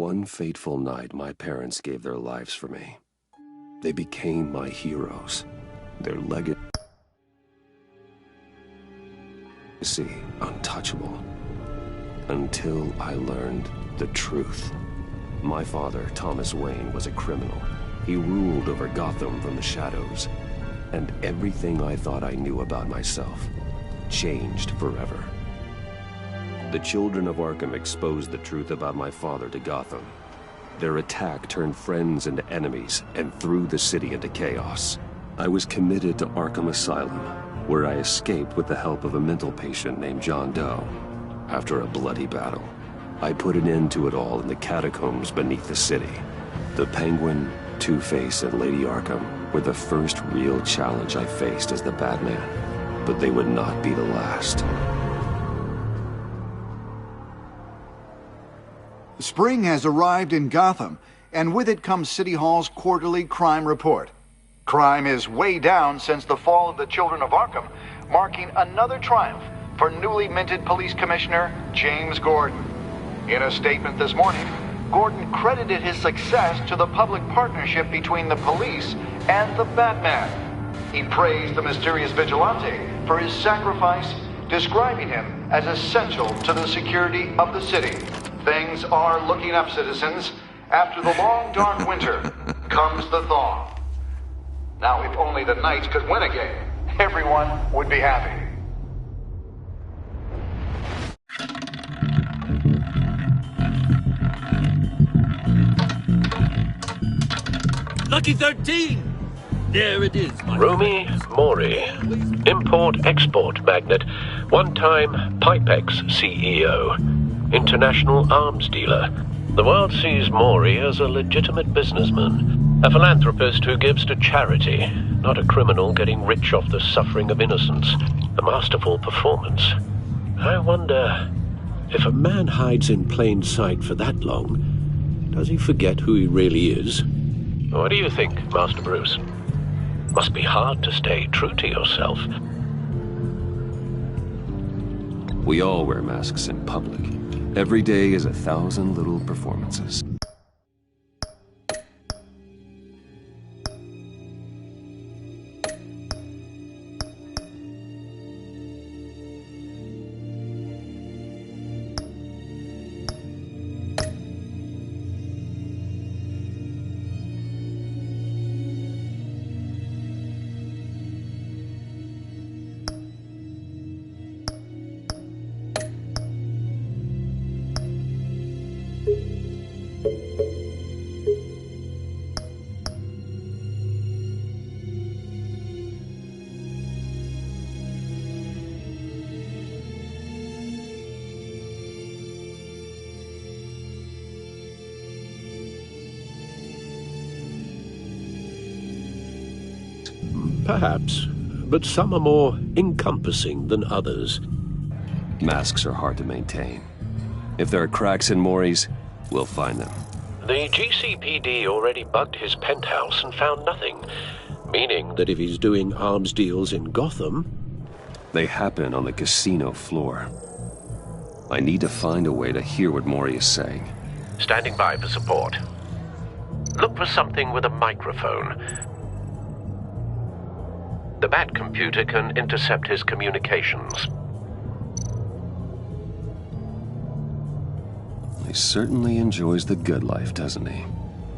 One fateful night, my parents gave their lives for me. They became my heroes. Their legacy untouchable. Until I learned the truth. My father, Thomas Wayne, was a criminal. He ruled over Gotham from the shadows. And everything I thought I knew about myself changed forever. The children of Arkham exposed the truth about my father to Gotham. Their attack turned friends into enemies and threw the city into chaos. I was committed to Arkham Asylum, where I escaped with the help of a mental patient named John Doe. After a bloody battle, I put an end to it all in the catacombs beneath the city. The Penguin, Two-Face, and Lady Arkham were the first real challenge I faced as the Batman, but they would not be the last. Spring has arrived in Gotham, and with it comes City Hall's quarterly crime report. Crime is way down since the fall of the Children of Arkham, marking another triumph for newly minted Police Commissioner James Gordon. In a statement this morning, Gordon credited his success to the public partnership between the police and the Batman. He praised the mysterious vigilante for his sacrifice, describing him as essential to the security of the city. Things are looking up, citizens. After the long, dark winter comes the thaw. Now, if only the Knights could win a game, everyone would be happy. Lucky 13! There it is, my Rumi Mori, import-export magnate, one-time Pipex CEO, international arms dealer. The world sees Mori as a legitimate businessman, a philanthropist who gives to charity, not a criminal getting rich off the suffering of innocence. A masterful performance. I wonder, if a man hides in plain sight for that long, does he forget who he really is? What do you think, Master Bruce? Must be hard to stay true to yourself. We all wear masks in public. Every day is 1,000 little performances. Perhaps, but some are more encompassing than others. Masks are hard to maintain. If there are cracks in Mori's, we'll find them. The GCPD already bugged his penthouse and found nothing, meaning that if he's doing arms deals in Gotham... They happen on the casino floor. I need to find a way to hear what Mori is saying. Standing by for support. Look for something with a microphone. The Bat computer can intercept his communications. He certainly enjoys the good life, doesn't he?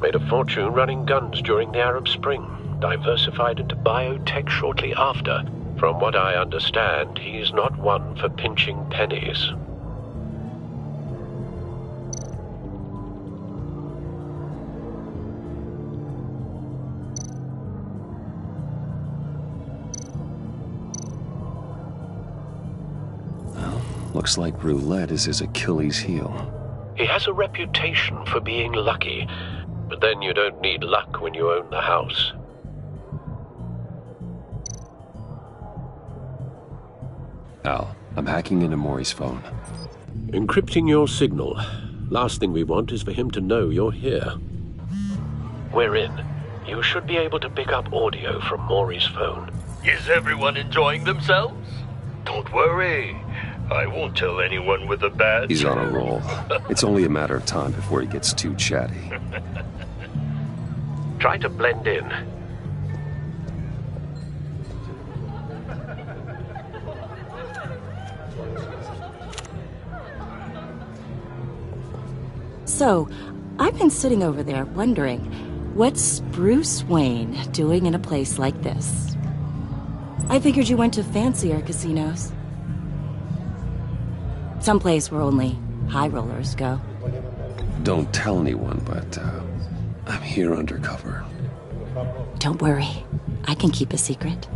Made a fortune running guns during the Arab Spring. Diversified into biotech shortly after. From what I understand, he's not one for pinching pennies. Looks like roulette is his Achilles heel. He has a reputation for being lucky, but then you don't need luck when you own the house. Al, I'm hacking into Mori's phone. Encrypting your signal. Last thing we want is for him to know you're here. We're in. You should be able to pick up audio from Mori's phone. Is everyone enjoying themselves? Don't worry. I won't tell anyone with a badge. He's on a roll. It's only a matter of time before he gets too chatty. Try to blend in. So, I've been sitting over there wondering, what's Bruce Wayne doing in a place like this? I figured you went to fancier casinos. Someplace where only high rollers go. Don't tell anyone, but I'm here undercover. Don't worry, I can keep a secret.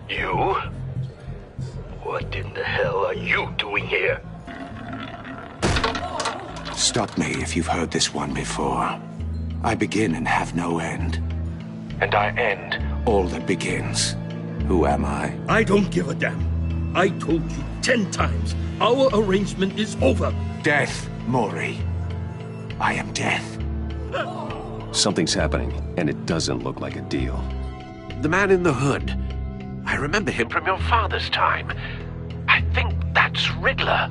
You? What in the hell are you doing here? Stop me if you've heard this one before. I begin and have no end. And I end all that begins. Who am I? I don't give a damn. I told you 10 times. Our arrangement is over. Death, Mori. I am death. Something's happening, and it doesn't look like a deal. The man in the hood. I remember him from your father's time. I think that's Riddler.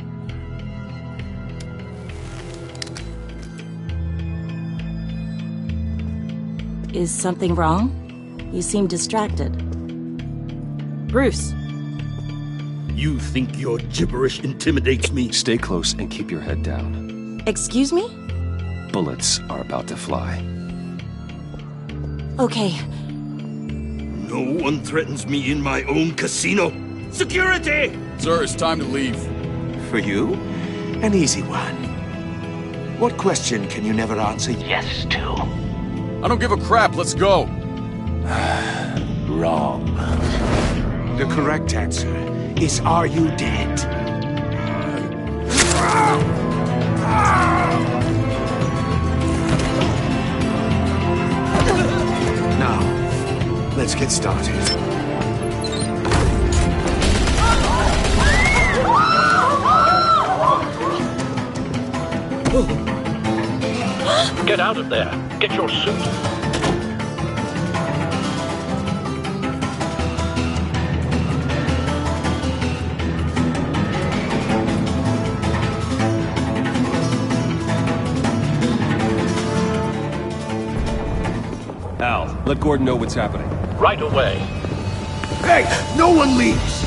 Is something wrong? You seem distracted. Bruce. You think your gibberish intimidates me? Stay close and keep your head down. Excuse me? Bullets are about to fly. Okay. No one threatens me in my own casino. Security! Sir, it's time to leave. For you, an easy one. What question can you never answer yes to? I don't give a crap, let's go. Wrong. The correct answer is, are you dead? Now, let's get started. Get out of there. Get your suit. Al, let Gordon know what's happening. Right away. Hey, no one leaves!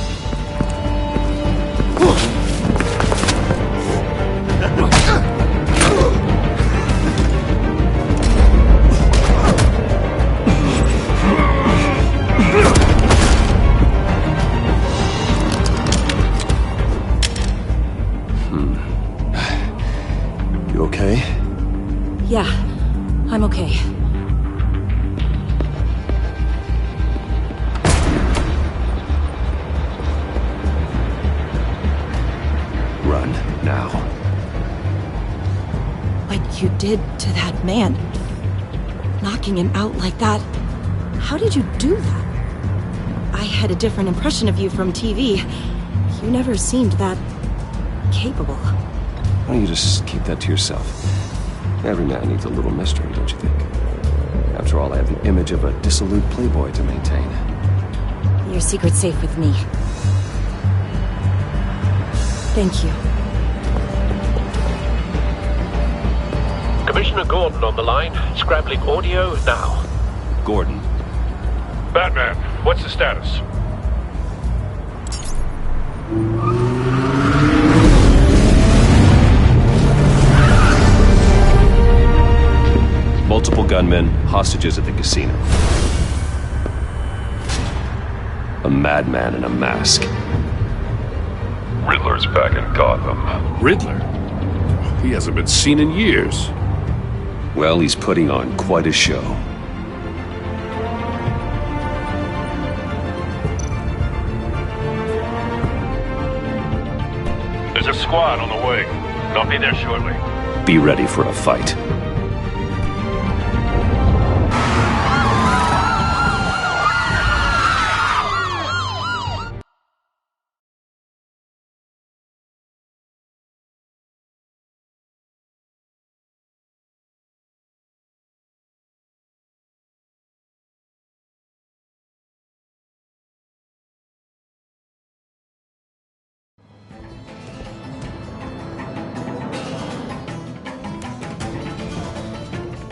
You okay? Yeah, I'm okay. Run, now. What you did to that man. Knocking him out like that. How did you do that? I had a different impression of you from TV. You never seemed that capable. Why don't you just keep that to yourself? Every man needs a little mystery, don't you think? After all, I have the image of a dissolute playboy to maintain. Your secret's safe with me. Thank you. Commissioner Gordon on the line. Scrambling audio now. Gordon. Batman, what's the status? Multiple gunmen, hostages at the casino. A madman in a mask. Riddler's back in Gotham. Riddler? He hasn't been seen in years. Well, he's putting on quite a show. There's a squad on the way. They'll be there shortly. Be ready for a fight.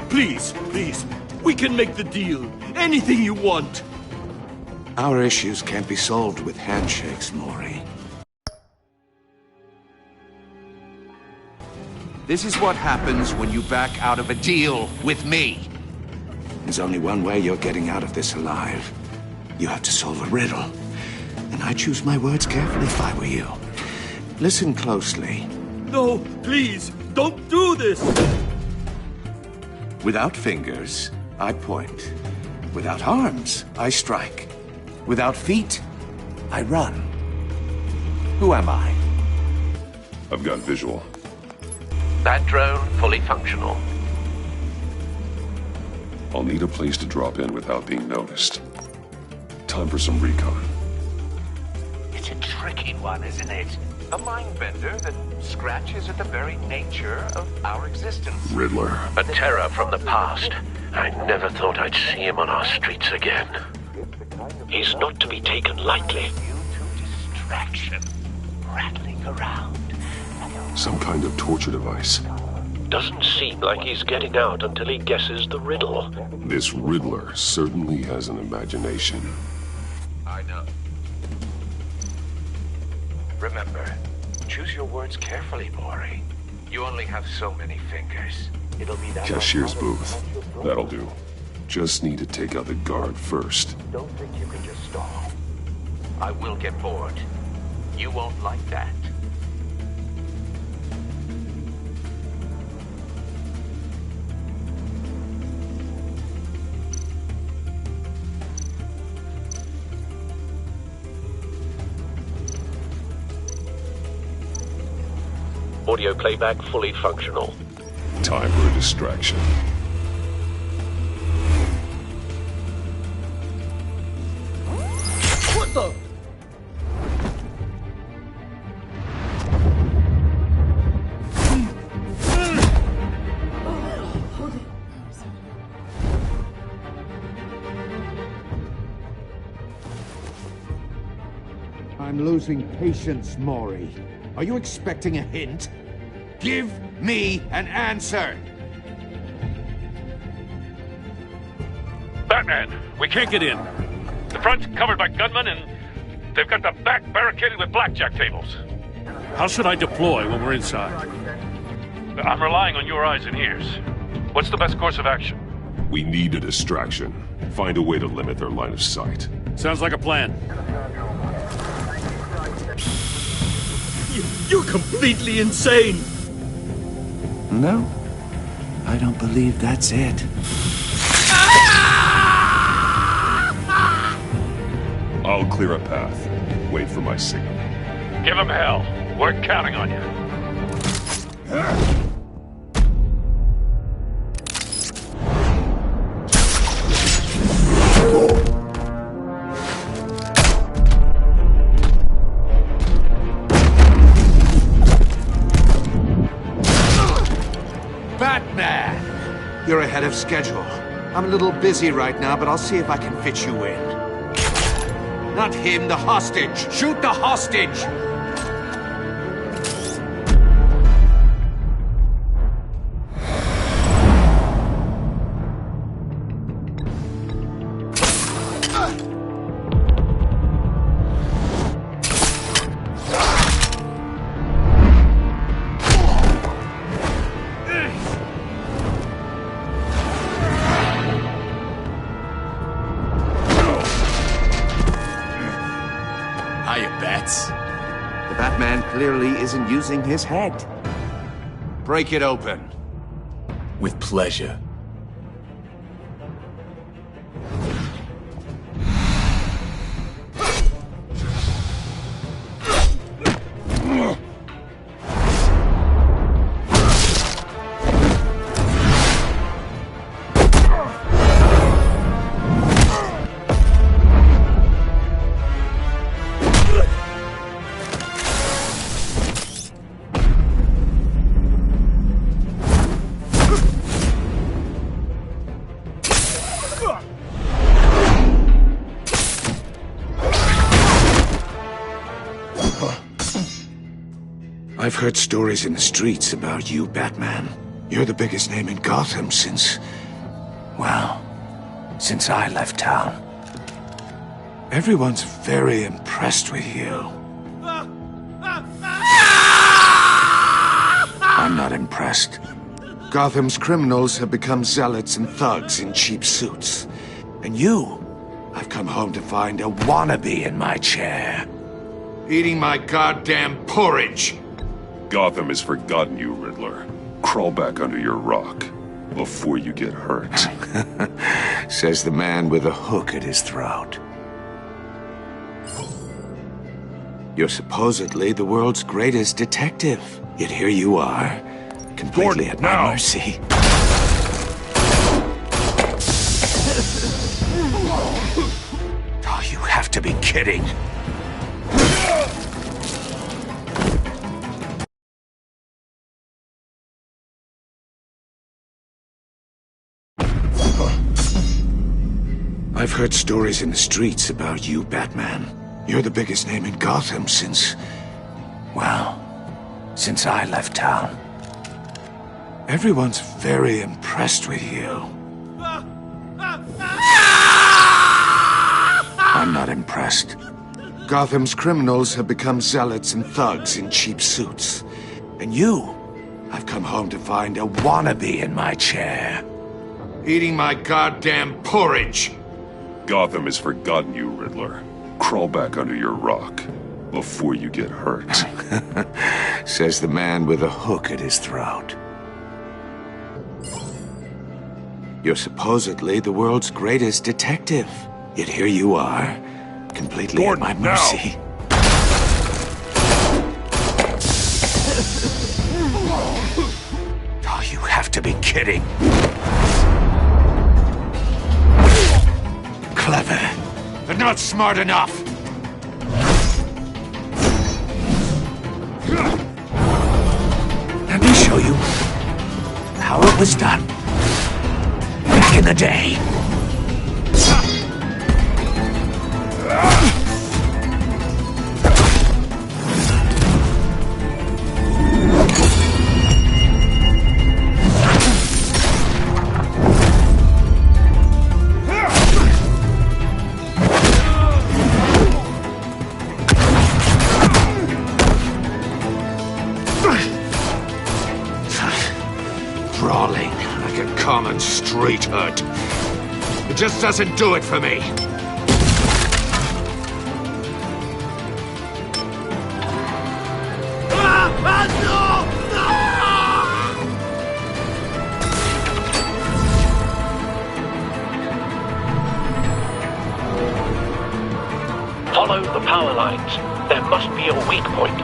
Please, please. We can make the deal. Anything you want. Our issues can't be solved with handshakes, Maury. This is what happens when you back out of a deal with me. There's only one way you're getting out of this alive. You have to solve a riddle. And I choose my words carefully if I were you. Listen closely. No, please, don't do this! Without fingers, I point. Without arms, I strike. Without feet, I run. Who am I? I've got visual. That drone fully functional. I'll need a place to drop in without being noticed. Time for some recon. It's a tricky one, isn't it? A mind bender that scratches at the very nature of our existence. Riddler. A terror from the past. I never thought I'd see him on our streets again. He's not to be taken lightly. You to distraction, rattling around. Some kind of torture device. Doesn't seem like he's getting out until he guesses the riddle. This Riddler certainly has an imagination. I know. Remember, choose your words carefully, Maury. You only have so many fingers. It'll be that Cashier's booth. That'll do. Just need to take out the guard first. Don't think you can just stall. I will get bored. You won't like that. Audio playback fully functional. Time for a distraction. What the? I'm losing patience, Maury. Are you expecting a hint? Give me an answer! Batman! We can't get in. The front's covered by gunmen and they've got the back barricaded with blackjack tables. How should I deploy when we're inside? I'm relying on your eyes and ears. What's the best course of action? We need a distraction. Find a way to limit their line of sight. Sounds like a plan. You're completely insane! No, I don't believe that's it. I'll clear a path. Wait for my signal. Give him hell. We're counting on you. Batman! You're ahead of schedule. I'm a little busy right now, but I'll see if I can fit you in. Not him, the hostage! Shoot the hostage! The Batman clearly isn't using his head. Break it open. With pleasure. I've heard stories in the streets about you, Batman. You're the biggest name in Gotham since since I left town. Everyone's very impressed with you. I'm not impressed. Gotham's criminals have become zealots and thugs in cheap suits. And you, I've come home to find a wannabe in my chair. Eating my goddamn porridge. Gotham has forgotten you, Riddler. Crawl back under your rock before you get hurt. Says the man with a hook at his throat. You're supposedly the world's greatest detective. Yet here you are, completely at my mercy. Oh, you have to be kidding. I've heard stories in the streets about you, Batman. You're the biggest name in Gotham since... well, since I left town. Everyone's very impressed with you. I'm not impressed. Gotham's criminals have become zealots and thugs in cheap suits. And you, I've come home to find a wannabe in my chair. Eating my goddamn porridge. Gotham has forgotten you, Riddler. Crawl back under your rock before you get hurt. Says the man with a hook at his throat. You're supposedly the world's greatest detective. Yet here you are, completely at my mercy. Oh, you have to be kidding. Clever, but not smart enough. Let me show you how it was done back in the day. Brawling like a common street hood. It just doesn't do it for me. Follow the power lines. There must be a weak point.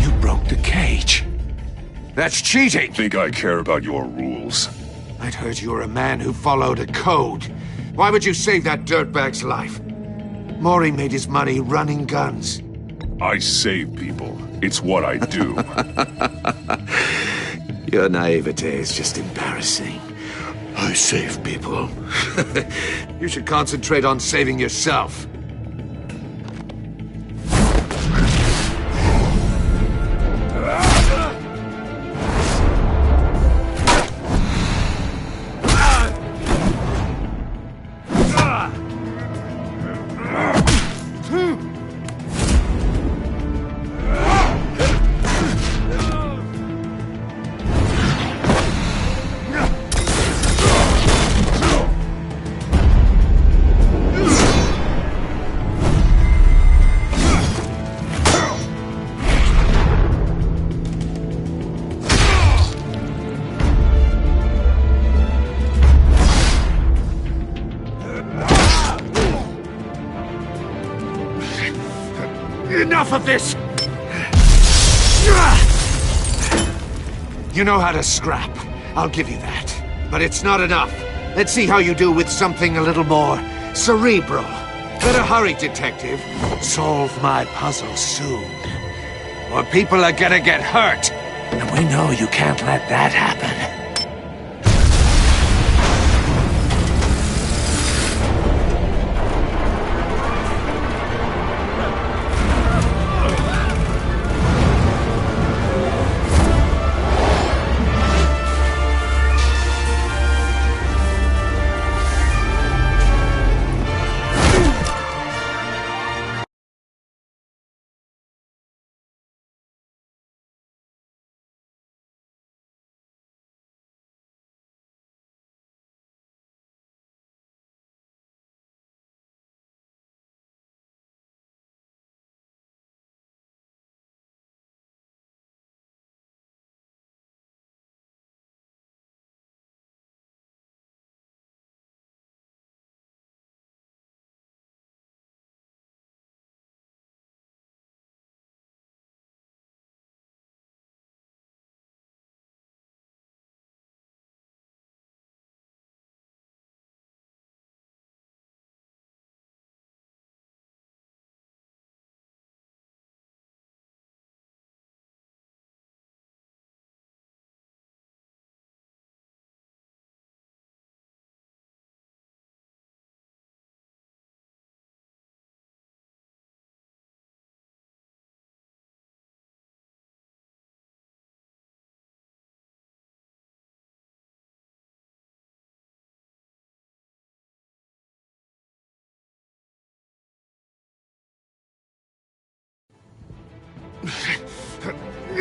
You broke the cage. That's cheating! Think I care about your rules? I'd heard you were a man who followed a code. Why would you save that dirtbag's life? Maury made his money running guns. I save people. It's what I do. Your naivete is just embarrassing. I save people. You should concentrate on saving yourself. Enough of this! You know how to scrap. I'll give you that. But it's not enough. Let's see how you do with something a little more cerebral. Better hurry, detective. Solve my puzzle soon. Or people are gonna get hurt. And we know you can't let that happen.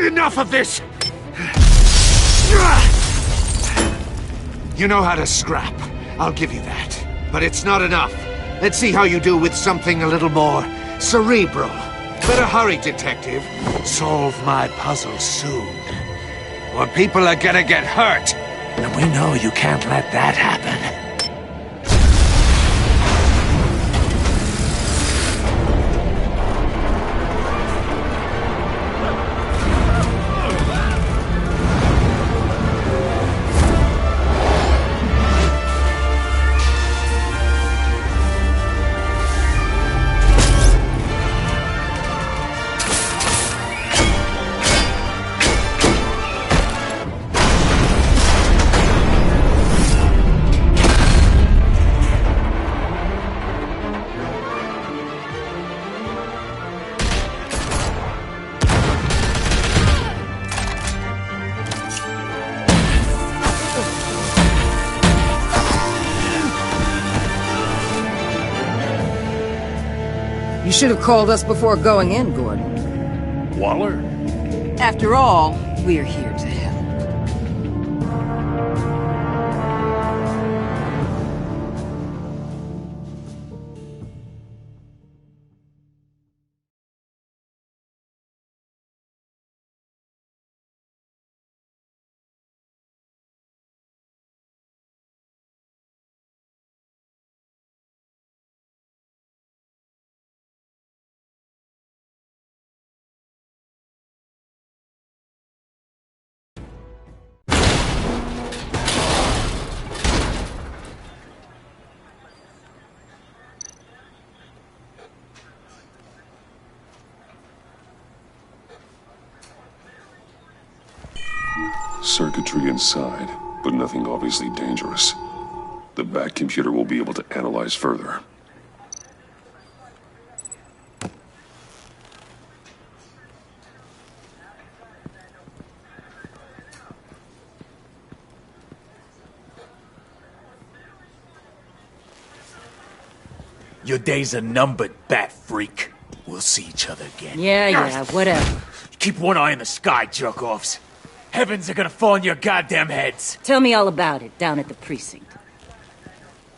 Enough of this! You know how to scrap. I'll give you that. But it's not enough. Let's see how you do with something a little more cerebral. Better hurry, detective. Solve my puzzle soon. Or people are gonna get hurt. And we know you can't let that happen. You should have called us before going in, Gordon. Waller? After all, we're here to help. Circuitry inside, but nothing obviously dangerous. The back computer will be able to analyze further. Your days are numbered, bat freak. We'll see each other again. Yeah, whatever. Keep one eye in the sky, jerk-offs. Heavens are gonna fall on your goddamn heads. Tell me all about it down at the precinct.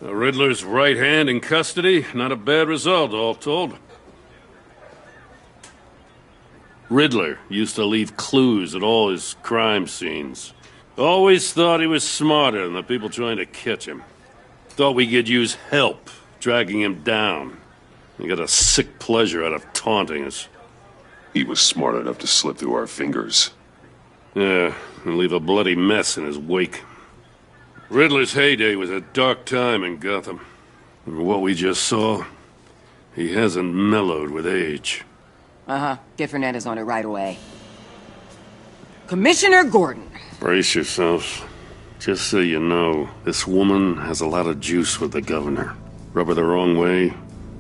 The Riddler's right hand in custody. Not a bad result, all told. Riddler used to leave clues at all his crime scenes. Always thought he was smarter than the people trying to catch him. Thought we could use help dragging him down. He got a sick pleasure out of taunting us. He was smart enough to slip through our fingers. Yeah, and leave a bloody mess in his wake. Riddler's heyday was a dark time in Gotham. And what we just saw, he hasn't mellowed with age. Uh-huh. Get Fernandez on it right away. Commissioner Gordon. Brace yourselves. Just so you know, this woman has a lot of juice with the governor. Rub her the wrong way,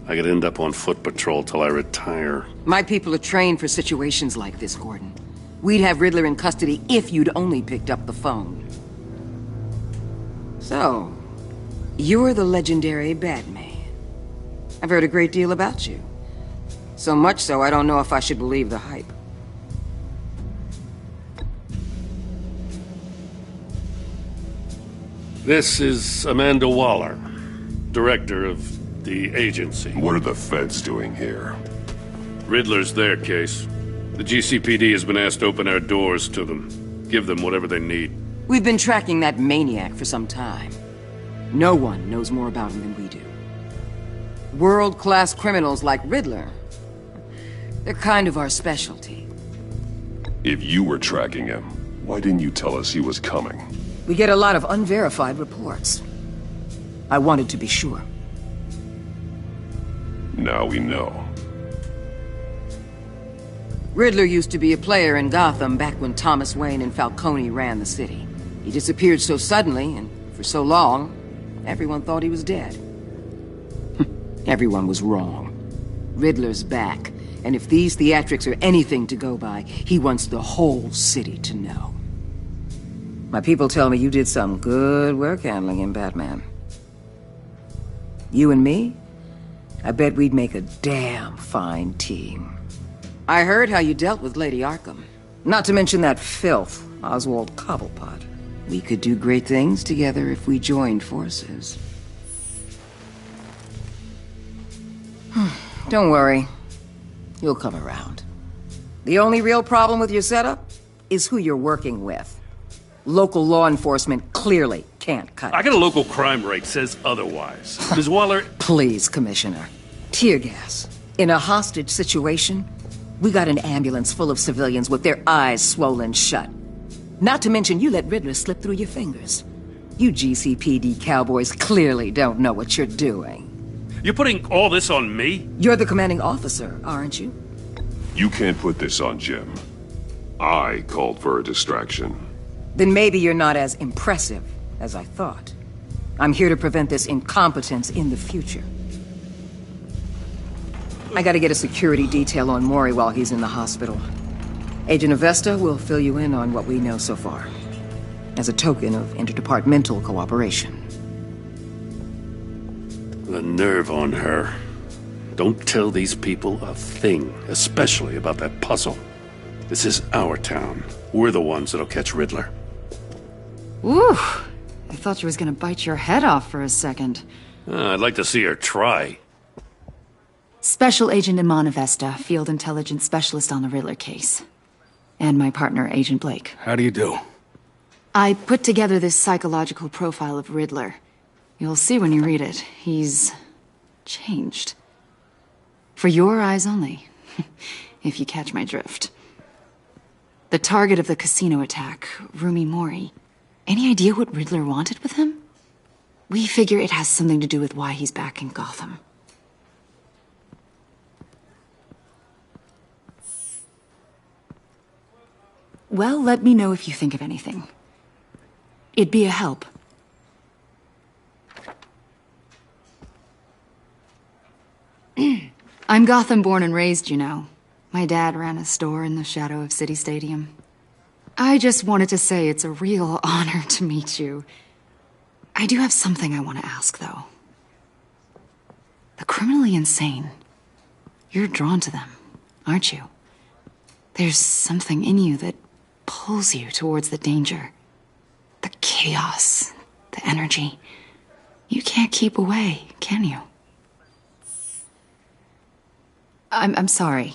I could end up on foot patrol till I retire. My people are trained for situations like this, Gordon. We'd have Riddler in custody if you'd only picked up the phone. So, you're the legendary Batman. I've heard a great deal about you. So much so, I don't know if I should believe the hype. This is Amanda Waller, director of the agency. What are the feds doing here? Riddler's their case. The GCPD has been asked to open our doors to them. Give them whatever they need. We've been tracking that maniac for some time. No one knows more about him than we do. World-class criminals like Riddler. They're kind of our specialty. If you were tracking him, why didn't you tell us he was coming? We get a lot of unverified reports. I wanted to be sure. Now we know. Riddler used to be a player in Gotham back when Thomas Wayne and Falcone ran the city. He disappeared so suddenly and for so long, everyone thought he was dead. Everyone was wrong. Riddler's back, and if these theatrics are anything to go by, he wants the whole city to know. My people tell me you did some good work handling him, Batman. You and me? I bet we'd make a damn fine team. I heard how you dealt with Lady Arkham. Not to mention that filth, Oswald Cobblepot. We could do great things together if we joined forces. Don't worry. You'll come around. The only real problem with your setup is who you're working with. Local law enforcement clearly can't cut it. I got a local crime rate says otherwise. Ms. Waller... Please, Commissioner. Tear gas. In a hostage situation, we got an ambulance full of civilians with their eyes swollen shut. Not to mention you let Riddler slip through your fingers. You GCPD cowboys clearly don't know what you're doing. You're putting all this on me? You're the commanding officer, aren't you? You can't put this on Jim. I called for a distraction. Then maybe you're not as impressive as I thought. I'm here to prevent this incompetence in the future. I gotta get a security detail on Maury while he's in the hospital. Agent Avesta will fill you in on what we know so far, as a token of interdepartmental cooperation. The nerve on her. Don't tell these people a thing, especially about that puzzle. This is our town. We're the ones that'll catch Riddler. Ooh, I thought she was gonna bite your head off for a second. I'd like to see her try. Special Agent Iman Avesta, Field Intelligence Specialist on the Riddler case. And my partner, Agent Blake. How do you do? I put together this psychological profile of Riddler. You'll see when you read it. He's changed. For your eyes only, if you catch my drift. The target of the casino attack, Rumi Mori. Any idea what Riddler wanted with him? We figure it has something to do with why he's back in Gotham. Well, let me know if you think of anything. It'd be a help. I'm Gotham born and raised, you know. My dad ran a store in the shadow of City Stadium. I just wanted to say it's a real honor to meet you. I do have something I want to ask, though. The criminally insane. You're drawn to them, aren't you? There's something in you that pulls you towards the danger. The chaos, the energy. You can't keep away, can you? I'm sorry.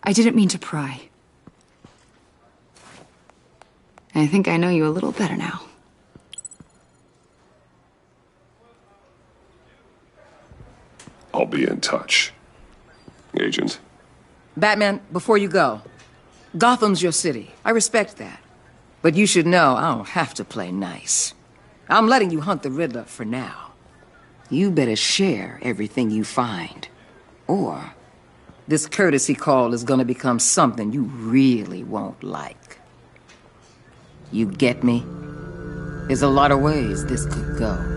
I didn't mean to pry. I think I know you a little better now. I'll be in touch. Agent. Batman, before you go, Gotham's your city. I respect that. But you should know I don't have to play nice. I'm letting you hunt the Riddler for now. You better share everything you find. Or this courtesy call is gonna become something you really won't like. You get me? There's a lot of ways this could go.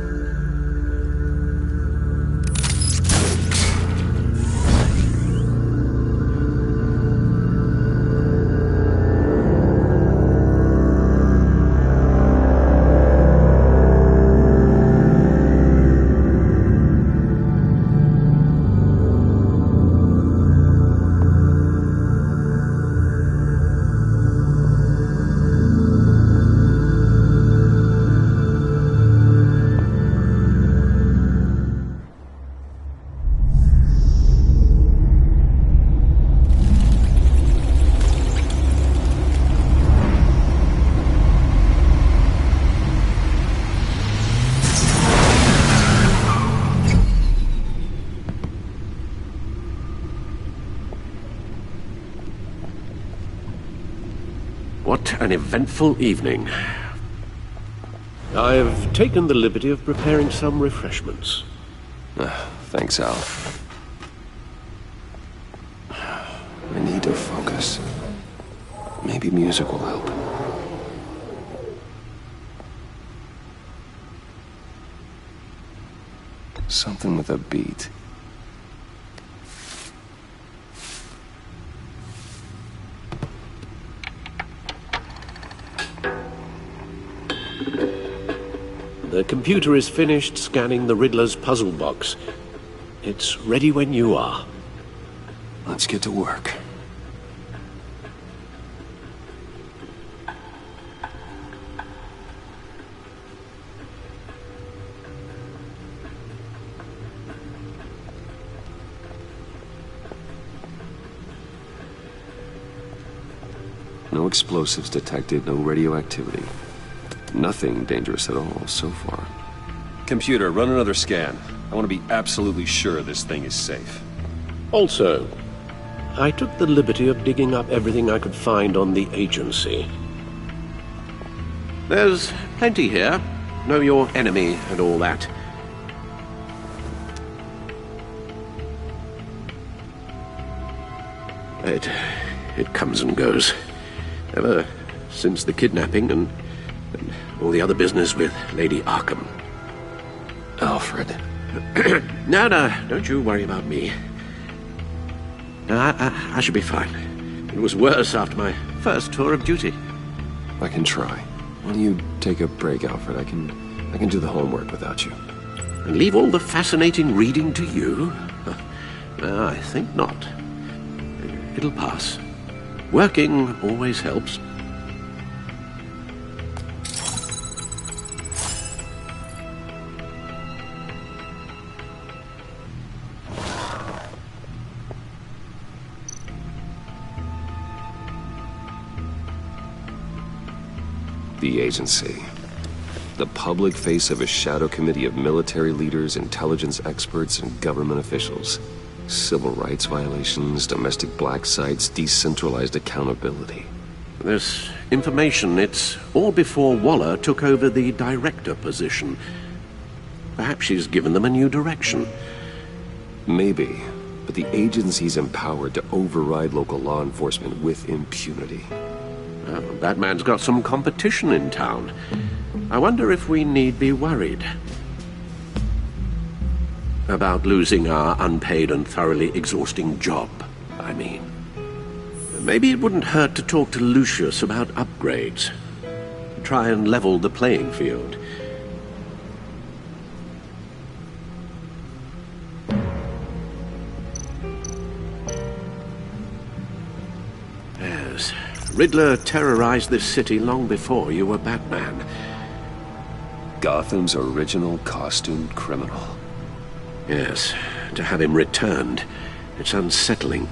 What an eventful evening. I've taken the liberty of preparing some refreshments. Thanks, Al. I need to focus. Maybe music will help. Something with a beat. The computer is finished scanning the Riddler's puzzle box. It's ready when you are. Let's get to work. No explosives detected, no radioactivity. Nothing dangerous at all so far. Computer, run another scan. I want to be absolutely sure this thing is safe. Also, I took the liberty of digging up everything I could find on the agency. There's plenty here. Know your enemy and all that. It comes and goes. Ever since the kidnapping and all the other business with Lady Arkham. Alfred. No, don't you worry about me. No, I should be fine. It was worse after my first tour of duty. I can try. Why don't you take a break, Alfred? I can do the homework without you. And leave all the fascinating reading to you? No, I think not. It'll pass. Working always helps. The agency. The public face of a shadow committee of military leaders, intelligence experts, and government officials. Civil rights violations, domestic black sites, decentralized accountability. This information, it's all before Waller took over the director position. Perhaps she's given them a new direction. Maybe, but the agency's empowered to override local law enforcement with impunity. Well, Batman's got some competition in town. I wonder if we need be worried about losing our unpaid and thoroughly exhausting job, I mean. Maybe it wouldn't hurt to talk to Lucius about upgrades. Try and level the playing field. Yes, Riddler terrorized this city long before you were Batman. Gotham's original costumed criminal. Yes, to have him returned, it's unsettling.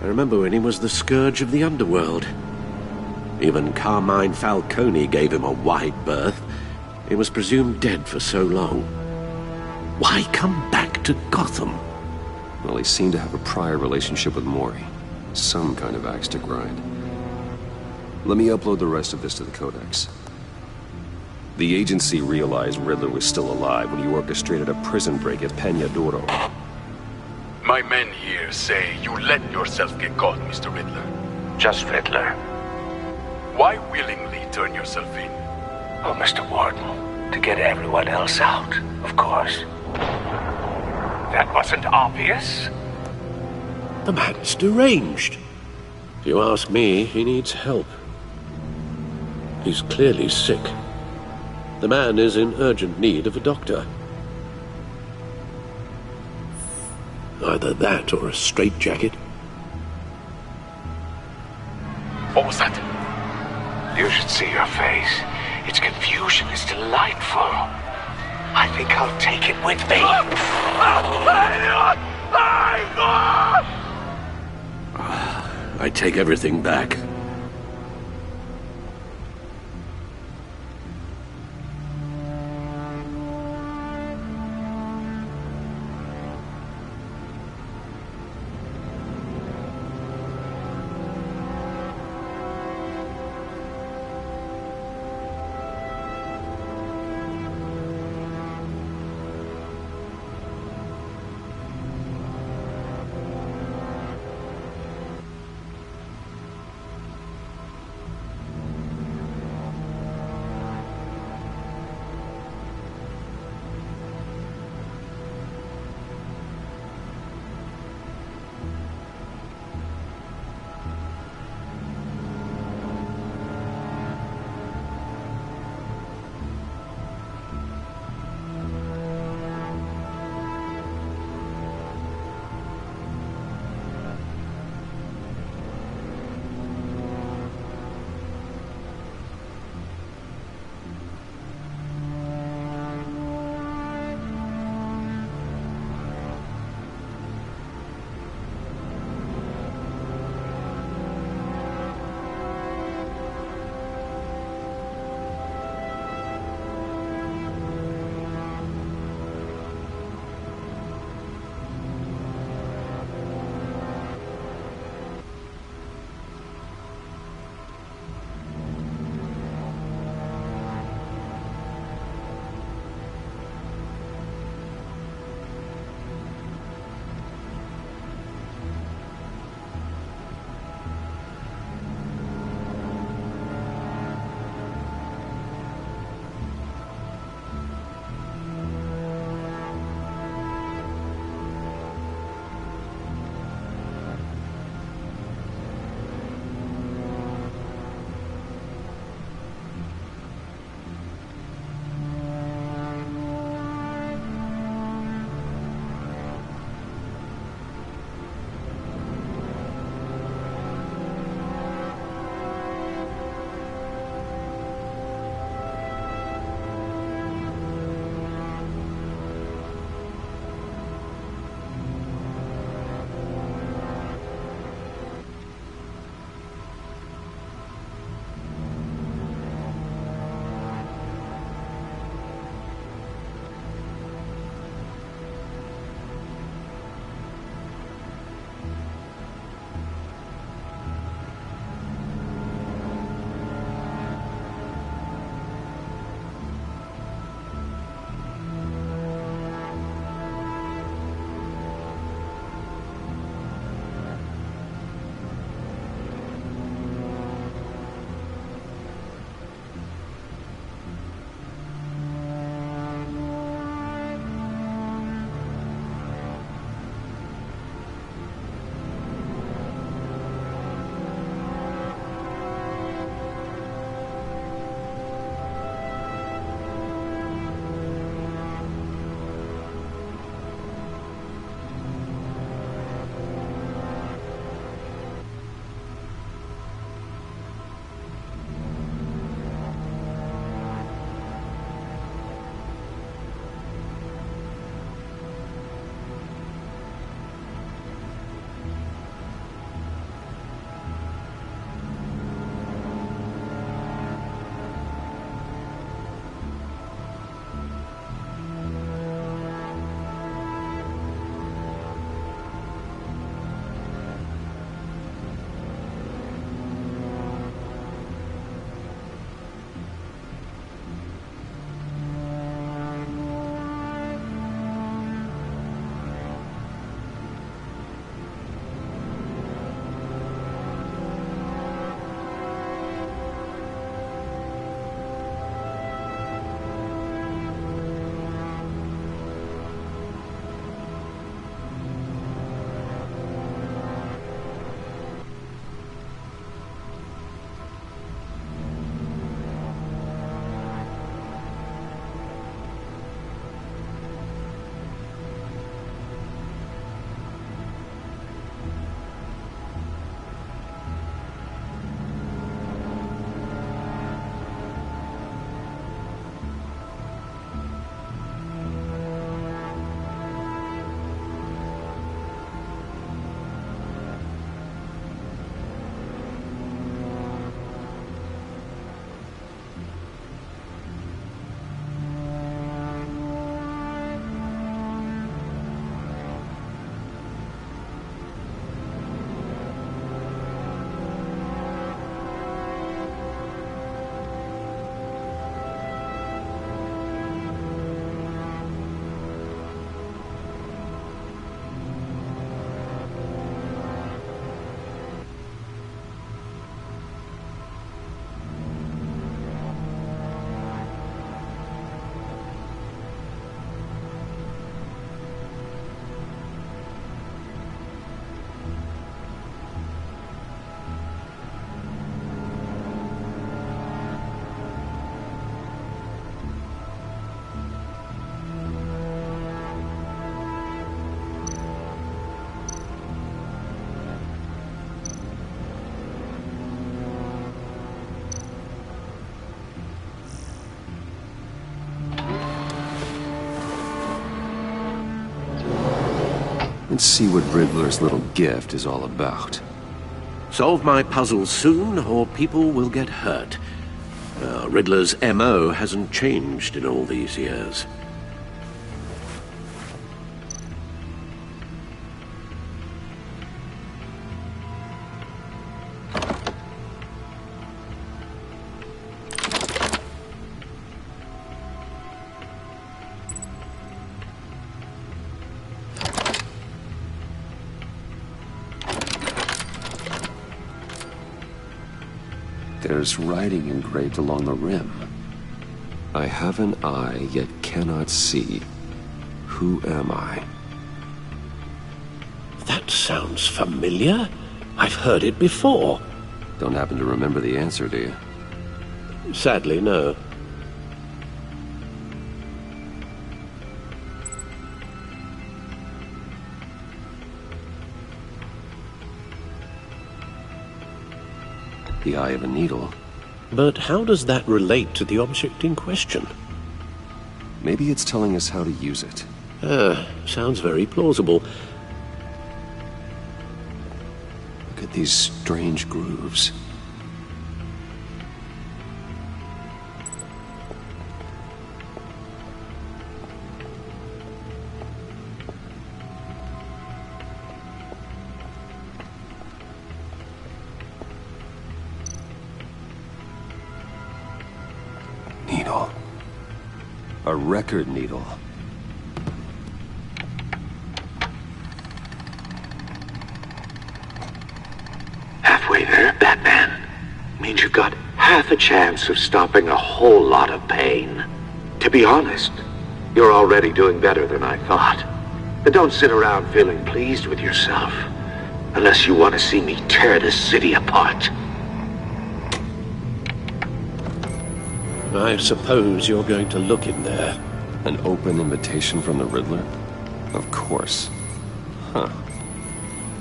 I remember when he was the scourge of the underworld. Even Carmine Falcone gave him a wide berth. He was presumed dead for so long. Why come back to Gotham? Well, he seemed to have a prior relationship with Mori. Some kind of axe to grind. Let me upload the rest of this to the Codex. The agency realized Riddler was still alive when he orchestrated a prison break at Peña Duro. My men here say you let yourself get caught, Mr. Riddler. Just Riddler. Why willingly turn yourself in? Oh, Mr. Warden, to get everyone else out, of course. That wasn't obvious. The man's deranged. If you ask me, he needs help. He's clearly sick. The man is in urgent need of a doctor. Either that or a straitjacket. What was that? You should see your face. Its confusion is delightful. I think I'll take it with me. I take everything back. Let's see what Riddler's little gift is all about. Solve my puzzles soon, or people will get hurt. Riddler's MO hasn't changed in all these years. There's writing engraved along the rim. I have an eye, yet cannot see. Who am I? That sounds familiar. I've heard it before. Don't happen to remember the answer, do you? Sadly, no. The eye of a needle. But how does that relate to the object in question? Maybe it's telling us how to use it. Sounds very plausible. Look at these strange grooves. Needle. A record needle. Halfway there, Batman. Means you've got half a chance of stopping a whole lot of pain. To be honest, you're already doing better than I thought. But don't sit around feeling pleased with yourself. Unless you want to see me tear this city apart. I suppose you're going to look in there. An open invitation from the Riddler? Of course. Huh.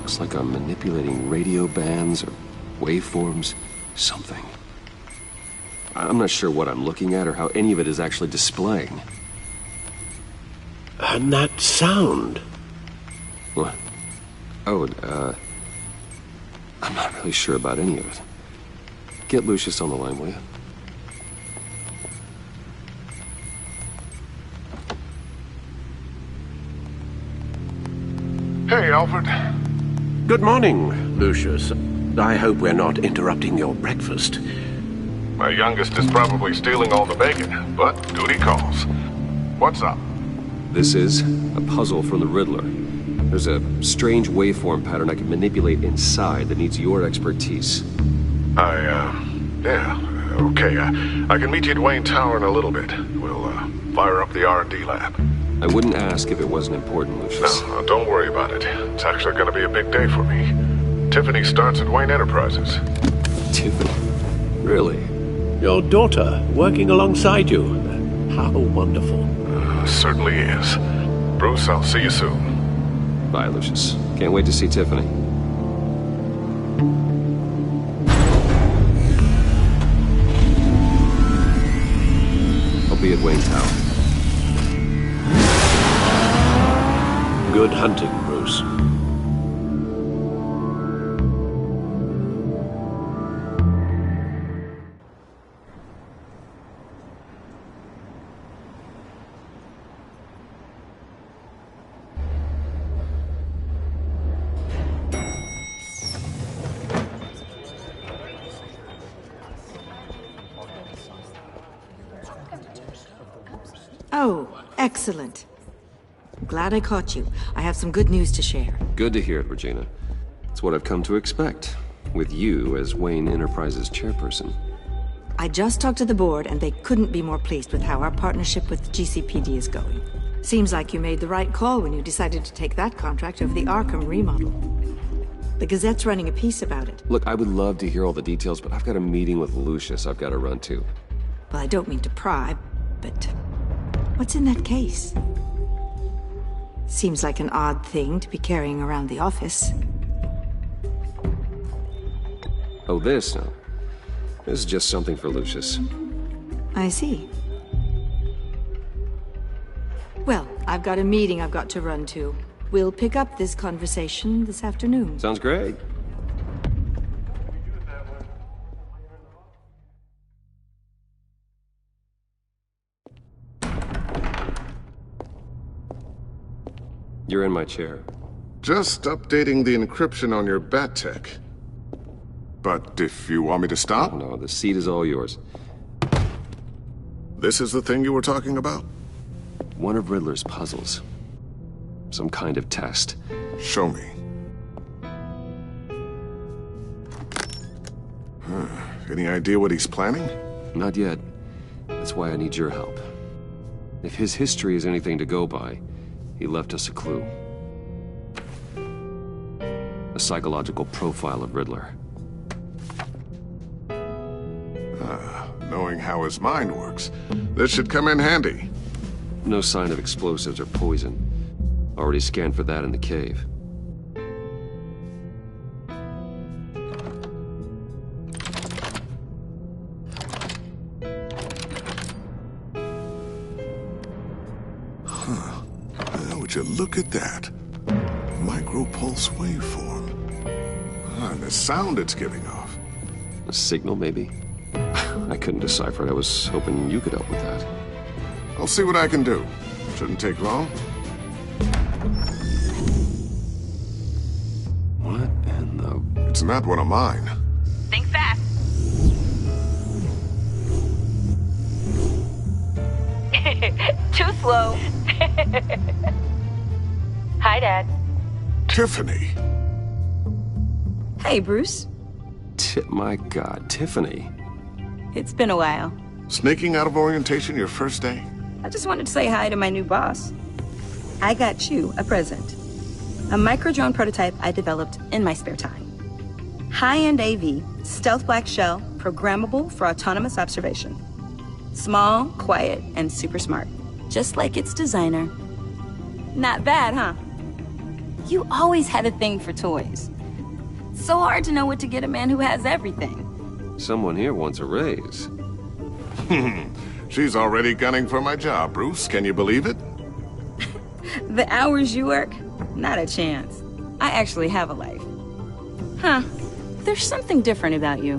Looks like I'm manipulating radio bands or waveforms. Something. I'm not sure what I'm looking at or how any of it is actually displaying. And that sound? What? Oh, I'm not really sure about any of it. Get Lucius on the line, will you? Hey, Alfred. Good morning, Lucius. I hope we're not interrupting your breakfast. My youngest is probably stealing all the bacon, but duty calls. What's up? This is a puzzle from the Riddler. There's a strange waveform pattern I can manipulate inside that needs your expertise. Yeah, okay. I can meet you at Wayne Tower in a little bit. We'll, fire up the R&D lab. I wouldn't ask if it wasn't important, Lucius. No, don't worry about it. It's actually gonna be a big day for me. Tiffany starts at Wayne Enterprises. Tiffany? Really? Your daughter, working alongside you. How wonderful. Certainly is. Bruce, I'll see you soon. Bye, Lucius. Can't wait to see Tiffany. I'll be at Wayne Tower. Good hunting, Bruce. Oh, excellent. Glad I caught you. I have some good news to share. Good to hear it, Regina. It's what I've come to expect, with you as Wayne Enterprises chairperson. I just talked to the board, and they couldn't be more pleased with how our partnership with GCPD is going. Seems like you made the right call when you decided to take that contract over the Arkham remodel. The Gazette's running a piece about it. Look, I would love to hear all the details, but I've got a meeting with Lucius I've got to run to. Well, I don't mean to pry, but what's in that case? Seems like an odd thing to be carrying around the office. Oh, this? No. This is just something for Lucius. I see. Well, I've got a meeting I've got to run to. We'll pick up this conversation this afternoon. Sounds great. You're in my chair. Just updating the encryption on your bat tech. But if you want me to stop? No, the seat is all yours. This is the thing you were talking about? One of Riddler's puzzles. Some kind of test. Show me. Any idea what he's planning? Not yet. That's why I need your help. If his history is anything to go by, he left us a clue. A psychological profile of Riddler. Knowing how his mind works, this should come in handy. No sign of explosives or poison. Already scanned for that in the cave. Would you look at that? Micro-pulse waveform. And the sound it's giving off. A signal, maybe? I couldn't decipher it. I was hoping you could help with that. I'll see what I can do. Shouldn't take long. What in the... It's not one of mine. Think fast. Too slow. Hi, Dad. Tiffany. Hey, Bruce. My God, Tiffany. It's been a while. Sneaking out of orientation your first day? I just wanted to say hi to my new boss. I got you a present. A micro-drone prototype I developed in my spare time. High-end AV, stealth black shell, programmable for autonomous observation. Small, quiet, and super smart. Just like its designer. Not bad, huh? You always had a thing for toys. So hard to know what to get a man who has everything. Someone here wants a raise. She's already gunning for my job, Bruce. Can you believe it? The hours you work? Not a chance. I actually have a life. Huh. There's something different about you.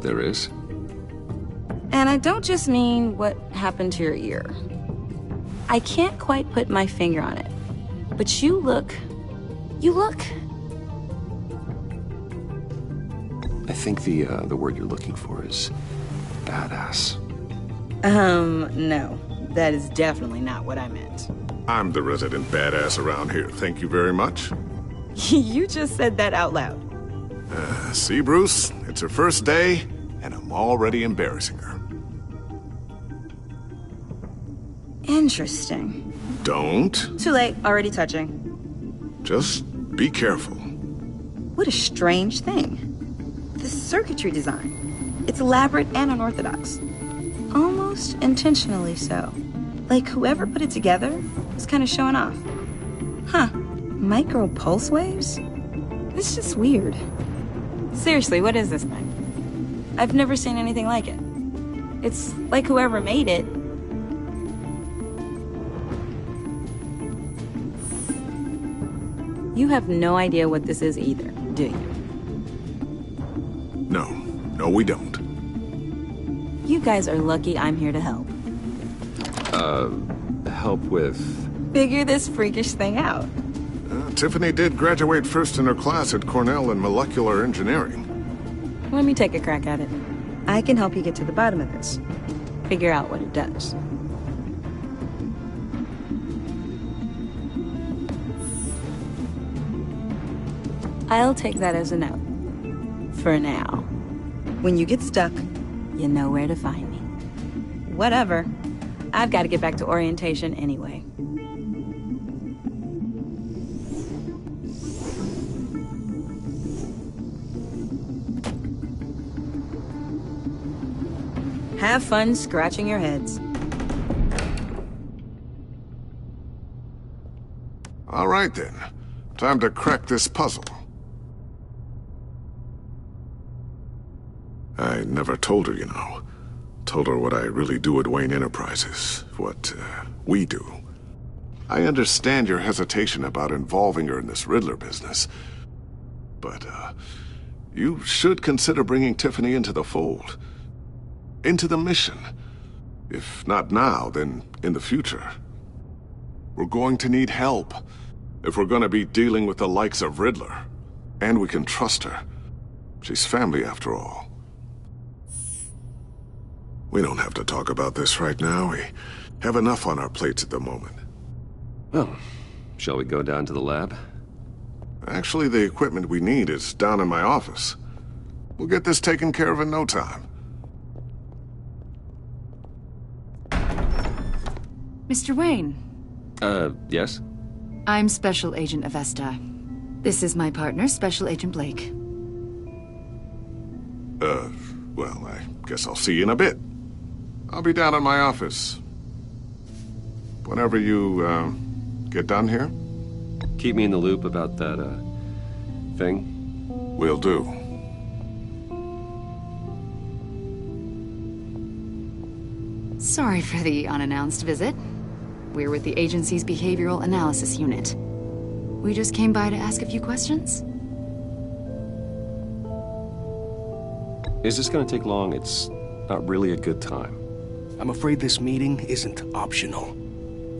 There is? And I don't just mean what happened to your ear. I can't quite put my finger on it. But you look... I think the word you're looking for is badass. No. That is definitely not what I meant. I'm the resident badass around here. Thank you very much. You just said that out loud. See, Bruce? It's her first day, and I'm already embarrassing her. Interesting. Don't. Too late. Already touching. Just be careful. What a strange thing. The circuitry design. It's elaborate and unorthodox. Almost intentionally so. Like whoever put it together was kind of showing off. Huh. Micro pulse waves? It's just weird. Seriously, what is this thing? I've never seen anything like it. It's like whoever made it. You have no idea what this is either, do you? No, we don't. You guys are lucky I'm here to help. Help with... Figure this freakish thing out. Tiffany did graduate first in her class at Cornell in molecular engineering. Let me take a crack at it. I can help you get to the bottom of this. Figure out what it does. I'll take that as a no. For now. When you get stuck, you know where to find me. Whatever. I've got to get back to orientation anyway. Have fun scratching your heads. All right, then. Time to crack this puzzle. I never told her, you know. Told her what I really do at Wayne Enterprises. What, we do. I understand your hesitation about involving her in this Riddler business. But, you should consider bringing Tiffany into the fold. Into the mission. If not now, then in the future. We're going to need help if we're going to be dealing with the likes of Riddler. And we can trust her. She's family after all. We don't have to talk about this right now. We have enough on our plates at the moment. Well, shall we go down to the lab? Actually, the equipment we need is down in my office. We'll get this taken care of in no time. Mr. Wayne. Yes? I'm Special Agent Avesta. This is my partner, Special Agent Blake. Well, I guess I'll see you in a bit. I'll be down in my office. Whenever you, get done here? Keep me in the loop about that, thing? Will do. Sorry for the unannounced visit. We're with the agency's Behavioral Analysis Unit. We just came by to ask a few questions. Is this gonna take long? It's not really a good time. I'm afraid this meeting isn't optional.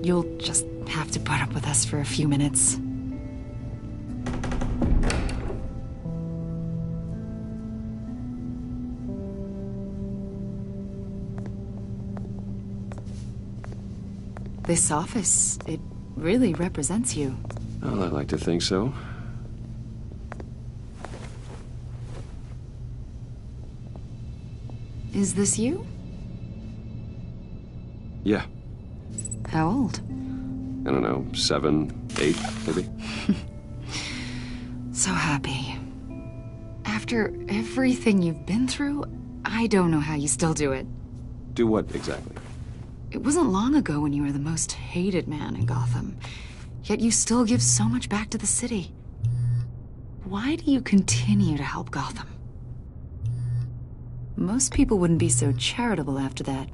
You'll just have to put up with us for a few minutes. This office, it really represents you. Well, I'd like to think so. Is this you? Yeah. How old? I don't know, 7, 8, maybe? So happy. After everything you've been through, I don't know how you still do it. Do what exactly? It wasn't long ago when you were the most hated man in Gotham. Yet you still give so much back to the city. Why do you continue to help Gotham? Most people wouldn't be so charitable after that.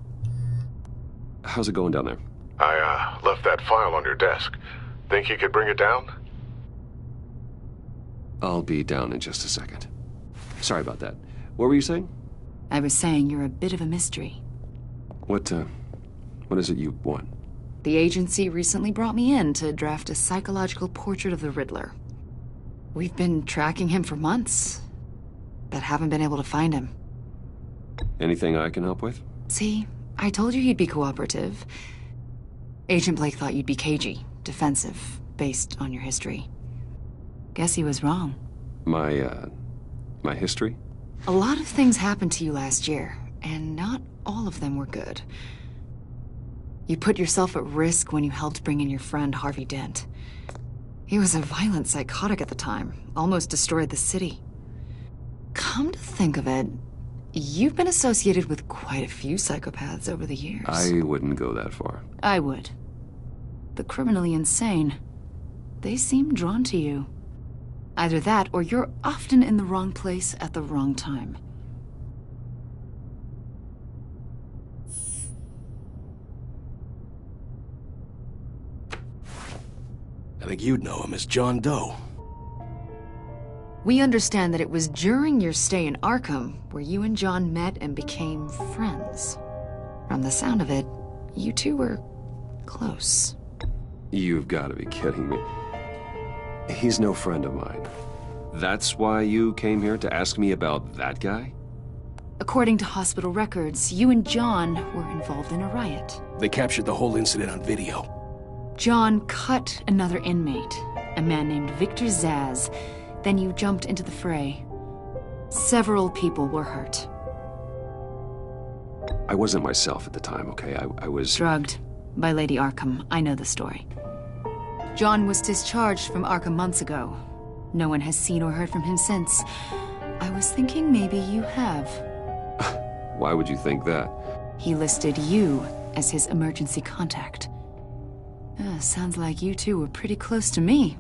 How's it going down there? I, left that file on your desk. Think you could bring it down? I'll be down in just a second. Sorry about that. What were you saying? I was saying you're a bit of a mystery. What is it you want? The agency recently brought me in to draft a psychological portrait of the Riddler. We've been tracking him for months, but haven't been able to find him. Anything I can help with? See, I told you he'd be cooperative. Agent Blake thought you'd be cagey, defensive, based on your history. Guess he was wrong. My history? A lot of things happened to you last year, and not all of them were good. You put yourself at risk when you helped bring in your friend Harvey Dent. He was a violent psychotic at the time, almost destroyed the city. Come to think of it, you've been associated with quite a few psychopaths over the years. I wouldn't go that far. I would. The criminally insane. They seem drawn to you. Either that, or you're often in the wrong place at the wrong time. I think you'd know him as John Doe. We understand that it was during your stay in Arkham where you and John met and became friends. From the sound of it, you two were close. You've got to be kidding me. He's no friend of mine. That's why you came here to ask me about that guy? According to hospital records, you and John were involved in a riot. They captured the whole incident on video. John cut another inmate, a man named Victor Zaz. Then you jumped into the fray. Several people were hurt. I wasn't myself at the time, okay? I was... drugged by Lady Arkham. I know the story. John was discharged from Arkham months ago. No one has seen or heard from him since. I was thinking maybe you have. Why would you think that? He listed you as his emergency contact. Sounds like you two were pretty close to me.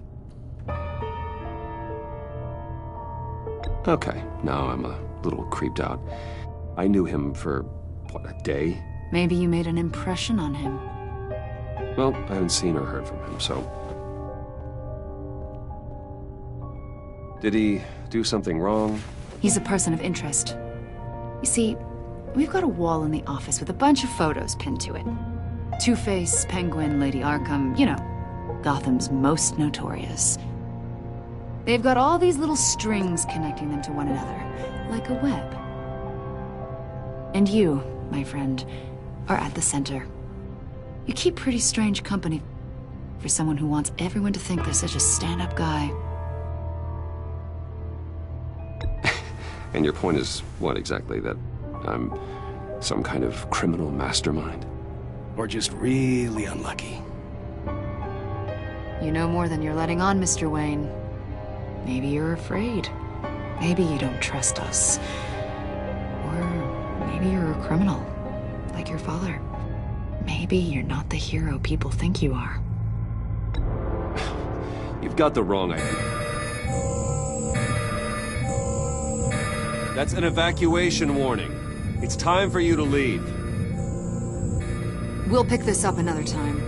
Okay, now I'm a little creeped out. I knew him for, what, a day? Maybe you made an impression on him. Well, I haven't seen or heard from him, so... Did he do something wrong? He's a person of interest. You see, we've got a wall in the office with a bunch of photos pinned to it. Two-Face, Penguin, Lady Arkham, you know, Gotham's most notorious. They've got all these little strings connecting them to one another, like a web. And you, my friend, are at the center. You keep pretty strange company for someone who wants everyone to think they're such a stand-up guy. And your point is what exactly? That I'm some kind of criminal mastermind? Or just really unlucky? You know more than you're letting on, Mr. Wayne. Maybe you're afraid. Maybe you don't trust us. Or maybe you're a criminal, like your father. Maybe you're not the hero people think you are. You've got the wrong idea. That's an evacuation warning. It's time for you to leave. We'll pick this up another time.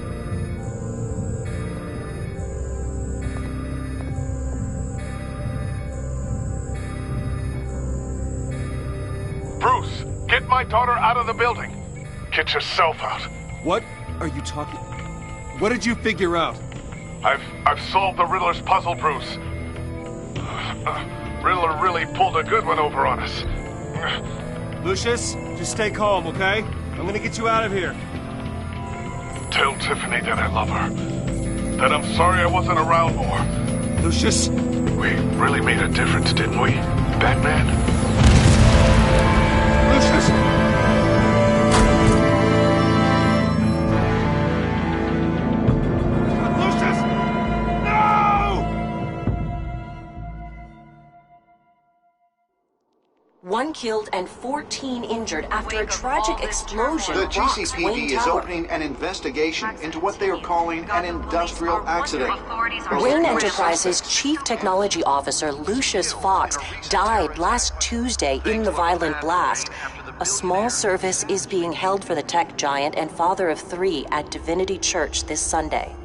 Bruce, get my daughter out of the building. Get yourself out. What are you talking... What did you figure out? I've solved the Riddler's puzzle, Bruce. Riddler really pulled a good one over on us. Lucius, just stay calm, okay? I'm gonna get you out of here. Tell Tiffany that I love her. That I'm sorry I wasn't around more. Lucius? We really made a difference, didn't we, Batman? Lucius! One killed and 14 injured after a tragic explosion. The rocks GCPD Wayne is Tower. opening an investigation into what they are calling an industrial accident. Wayne Enterprises' chief technology officer, Lucius Fox, died last Tuesday in the violent blast. A small service is being held for the tech giant and father of 3 at Divinity Church this Sunday.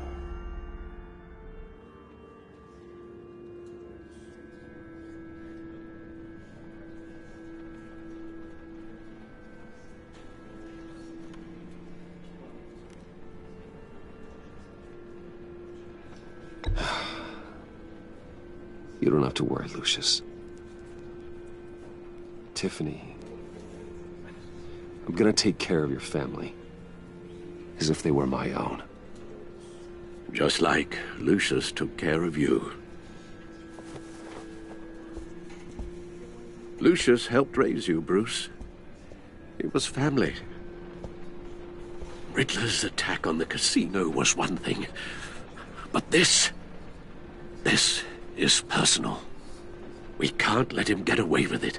You don't have to worry, Lucius. Tiffany, I'm gonna take care of your family. As if they were my own. Just like Lucius took care of you. Lucius helped raise you, Bruce. It was family. Riddler's attack on the casino was one thing. But this is personal. We can't let him get away with it.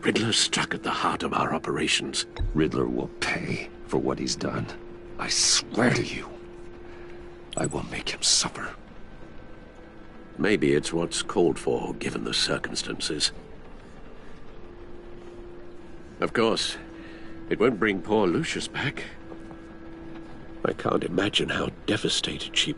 Riddler struck at the heart of our operations. Riddler will pay for what he's done. I swear to you, I will make him suffer. Maybe it's what's called for, given the circumstances. Of course, it won't bring poor Lucius back. I can't imagine how devastated she